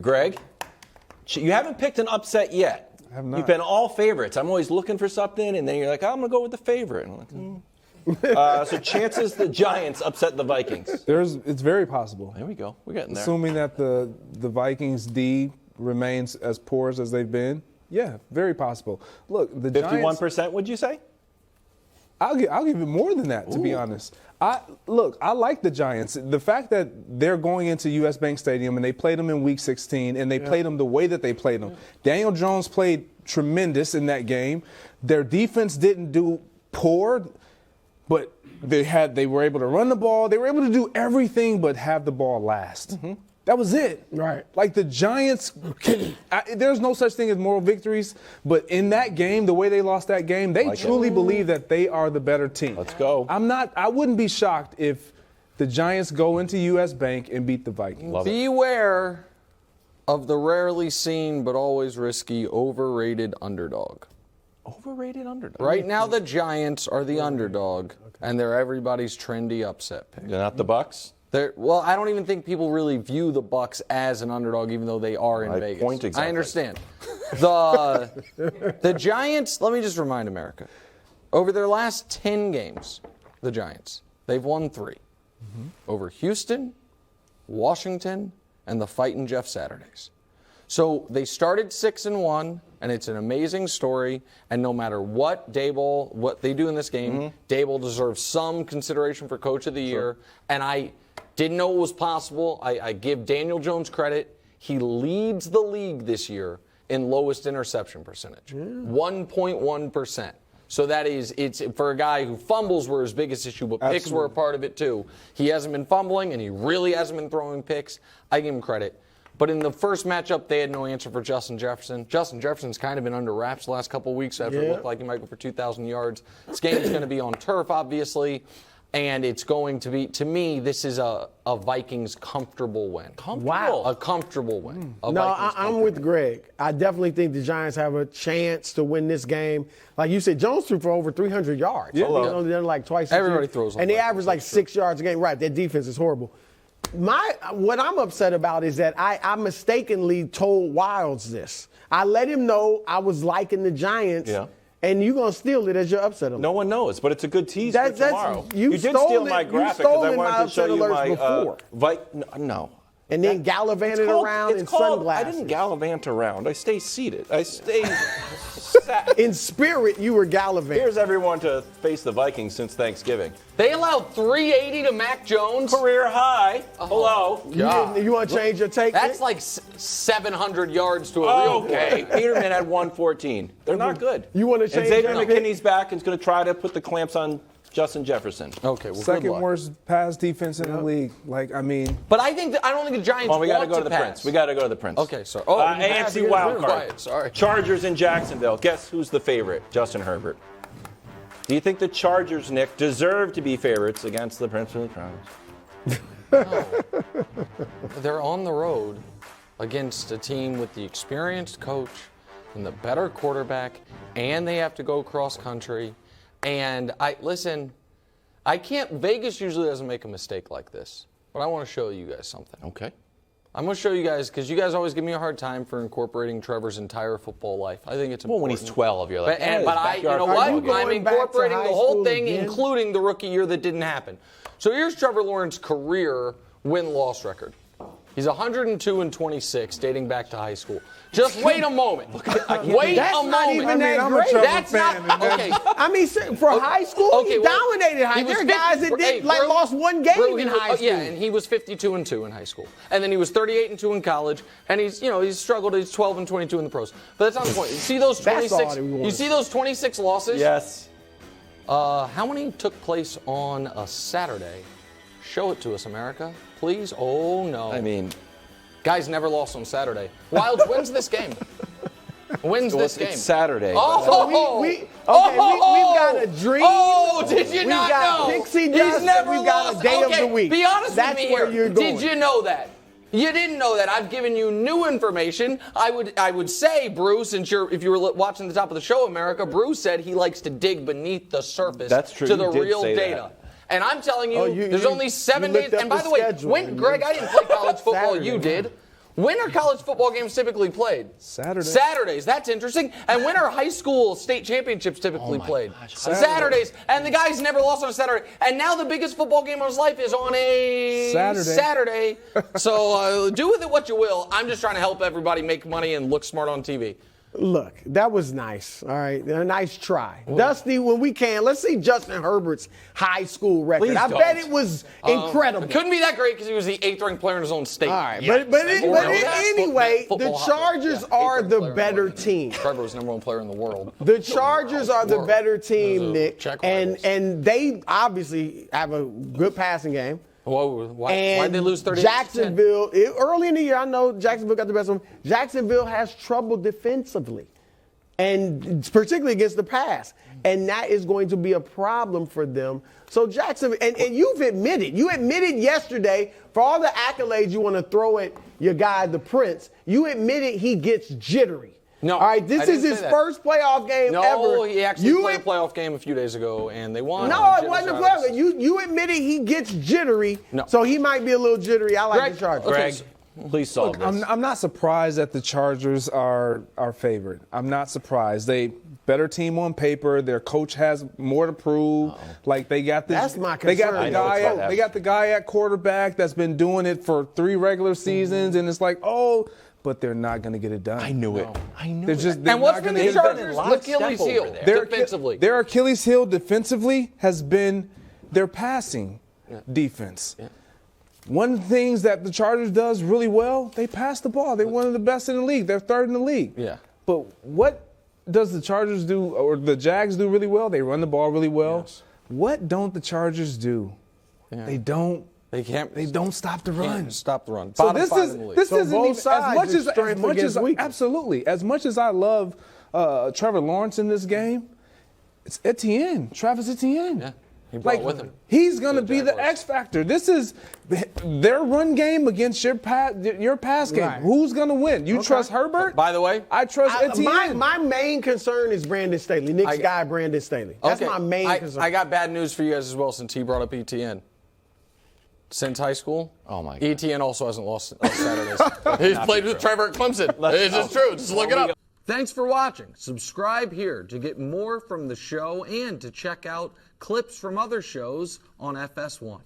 Greg, you haven't picked an upset yet. I have not. You've been all favorites. I'm always looking for something, and then you're like, I'm going to go with the favorite. And I'm like, so chances the Giants upset the Vikings? It's very possible. There we go. We're getting there. Assuming that the Vikings D remains as porous as they've been, yeah, very possible. Look, the 51%, Giants, would you say? I'll give it more than that, to be honest. I like the Giants. The fact that they're going into U.S. Bank Stadium and they played them in Week 16 and they played them the way that they played them. Daniel Jones played tremendous in that game. Their defense didn't do poor, but they were able to run the ball. They were able to do everything but have the ball last. Mm-hmm. That was it. Right. Like the Giants, there's no such thing as moral victories, but in that game, the way they lost that game, they truly believe that they are the better team. Let's go. I wouldn't be shocked if the Giants go into U.S. Bank and beat the Vikings. Beware of the rarely seen but always risky overrated underdog. Overrated underdog? Right now, the Giants are the underdog, and they're everybody's trendy upset pick. They're not the Bucks? Well, I don't even think people really view the Bucks as an underdog, even though they are in Vegas. Point exactly. I understand. The Giants, let me just remind America, over their last 10 games, the Giants, they've won 3. Mm-hmm. Over Houston, Washington, and the Fightin' Jeff Saturdays. So they started 6-1, and it's an amazing story. And no matter what they do in this game, Daboll deserves some consideration for Coach of the Year. And I didn't know it was possible. I give Daniel Jones credit. He leads the league this year in lowest interception percentage, 1.1%. So it's for a guy who fumbles were his biggest issue, but picks were a part of it too. He hasn't been fumbling, and he really hasn't been throwing picks. I give him credit. But in the first matchup, they had no answer for Justin Jefferson. Justin Jefferson's kind of been under wraps the last couple of weeks after it looked like he might go for 2,000 yards. This game is going to be on turf, obviously, and it's going to be, to me, this is a Vikings comfortable win. Wow. A comfortable win. I'm with Greg. I definitely think the Giants have a chance to win this game. Like you said, Jones threw for over 300 yards. Yeah. Only done like twice. Everybody throws. And they average like 6 yards a game. Right, their defense is horrible. What I'm upset about is that I mistakenly told Wilds this. I let him know I was liking the Giants, and you're going to steal it as your upset alert. No one knows, but it's a good tease for tomorrow. You did steal my graphic because I wanted to show you my before. No. And then gallivanted around in sunglasses. I didn't gallivant around. I stay seated. I stay sat. In spirit, you were gallivanting. Here's everyone to face the Vikings since Thanksgiving. They allowed 380 to Mac Jones. Career high. Hello. You want to change your take? That's like 700 yards to a real okay. Peterman had 114. They're not good. You want to change and Xavier your pick? McKinney's back and is going to try to put the clamps on Justin Jefferson. Okay, well, Second worst pass defense in the league. But I don't think the Giants we got to want go to the pass. Prince. We got to go to the Prince. Okay, sorry. AFC Wild Card. Quiet, sorry. Chargers in Jacksonville. Guess who's the favorite? Justin Herbert. Do you think the Chargers, Nick, deserve to be favorites against the Prince of the Chargers? No. They're on the road against a team with the experienced coach and the better quarterback, and they have to go cross country. And Vegas usually doesn't make a mistake like this, but I want to show you guys something. Okay. I'm going to show you guys, because you guys always give me a hard time for incorporating Trevor's entire football life. I think it's important. Well, when he's 12, you're like, you know what? I'm incorporating the whole thing, including the rookie year that didn't happen. So here's Trevor Lawrence's career win-loss record. He's 102-26, dating back to high school. Just wait a moment. Wait a moment. Not even that great. That's not okay. I mean, for high school, he dominated high school. There are guys that lost one game in high school. Yeah, and he was 52-2 in high school, and then he was 38-2 in college, and he's struggled. He's 12-22 in the pros. But that's not the point. You see those 26? You see those 26 losses? Yes. How many took place on a Saturday? Show it to us, America, please. Oh no. I mean, guys never lost on Saturday. Wilds wins this game. This game. It's Saturday. So we've got a dream. Oh, did you not know? We've got Pixie Dust. We've got a day of the week. Be honest with me here. You're going. Did you know that? You didn't know that. I've given you new information. I would say, Bruce, if you were watching the top of the show, America, Bruce said he likes to dig beneath the surface. That's true. To the real data. And I'm telling you, there's only 7 days. And by the way, Greg, I didn't play college football. You did. When are college football games typically played? Saturdays. Saturdays. That's interesting. And when are high school state championships typically played? Gosh. Saturdays. And the guy's never lost on a Saturday. And now the biggest football game of his life is on a Saturday. So do with it what you will. I'm just trying to help everybody make money and look smart on TV. Look, that was nice. All right, a nice try. Dusty, when we can, let's see Justin Herbert's high school record. Please I don't. bet it was incredible. It couldn't be that great because he was the 8th-ranked player in his own state. All right, Yeah. but anyway, the Chargers are the better team. Trevor was number 1 player in the world. The Chargers are the better team, Nick, check and rivals. they obviously have a good passing game. Whoa, why'd they lose 38-10? Jacksonville, early in the year, I know Jacksonville got the best one. Jacksonville has trouble defensively, and particularly against the pass. And that is going to be a problem for them. So Jacksonville, and you admitted yesterday, for all the accolades you want to throw at your guy, the Prince, you admitted he gets jittery. No, all right, this is his first playoff game ever. No, he actually played a playoff game a few days ago, and they won. No, it wasn't a playoff game. You admitted he gets jittery, so he might be a little jittery. I like the Chargers. Greg, please solve this. I'm not surprised that the Chargers are favored. I'm not surprised. They better team on paper. Their coach has more to prove. Like they got this. That's my They got concern. they got the guy at quarterback that's been doing it for 3 regular seasons, and it's like, but they're not going to get it done. I knew it. They're And what's not been gonna the get it done. Chargers' lot of Achilles step heel over there. defensively? Their Achilles heel defensively has been their passing defense. Yeah. One of the things that the Chargers does really well, they pass the ball. They're one of the best in the league. They're 3rd in the league. Yeah. But what does the Chargers do, or the Jags do really well? They run the ball really well. Yes. What don't the Chargers do? Yeah. They don't. They can't. They don't stop the run. Stop the run. So Bottom this 5 is in the league. this So isn't both even, as sides much is as strength against weakness. absolutely as much as I love Trevor Lawrence in this game. It's Etienne, Travis Etienne. Yeah, he brought with him. He's going to be the Jaguars. X factor. This is their run game against your pass game. Right. Who's going to win? You trust Herbert? By the way, I trust Etienne. My main concern is Brandon Staley, Nick's guy, Brandon Staley. That's my main concern. I got bad news for you guys as well, since he brought up ETN. Since high school, Oh, my God. ETN also hasn't lost on Saturdays. He's played with Trevor at Clemson. It's just true. Just look it up. Thanks for watching. Subscribe here to get more from the show and to check out clips from other shows on FS1.